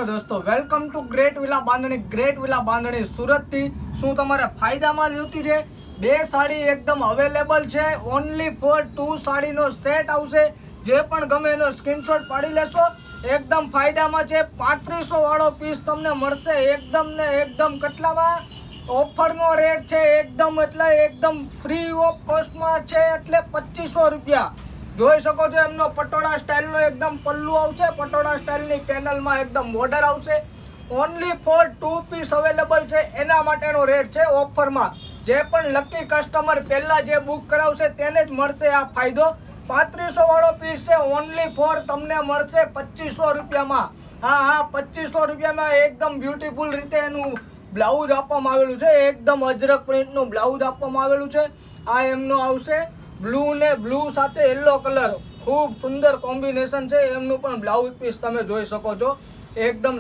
દોસ્તો welcome to great villa બાંધણી સુરત થી શું તમારે ફાયદામાં જોતી છે બે સાડી એકદમ અવેલેબલ છે ઓનલી ફોર 2 સાડીનો સેટ આવશે જે પણ ગમે એનો સ્ક્રીનશોટ પાડી લેશો એકદમ ફાયદામાં છે 3500 વાળો પીસ તમને મળશે એકદમ ને એકદમ કેટલામાં ઓફરનો રેટ છે એકદમ એટલે એકદમ ફ્રી ઓફ કોસ્ટમાં છે એટલે 2500 રૂપિયા જોઈ શકો છો એમનો પટોળા સ્ટાઇલનો એકદમ પલ્લુ આવશે પટોળા સ્ટાઇલની પેનલમાં એકદમ બોર્ડર આવશે ઓનલી ફોર 2 પીસ અવેલેબલ છે એના માટેનો રેટ છે ઓફરમાં જે પણ લકી કસ્ટમર પહેલા જે બુક કરાવશે તેને જ મળશે આ ફાયદો 3500 વાળો પીસ છે ઓનલી ફોર તમને મળશે 2500 રૂપિયામાં હા 2500 રૂપિયામાં એકદમ બ્યુટીફુલ રીતે એનું બ્લાઉઝ આપવામાં આવેલું છે એકદમ અજરક પ્રિન્ટનું બ્લાઉઝ આપવામાં આવેલું છે આ એમનો આવશે બ્લુ ને બ્લુ સાથે યલો કલર ખૂબ સુંદર કોમ્બિનેશન છે એમનું પણ બ્લાઉઝ પીસ તમે જોઈ શકો છો એકદમ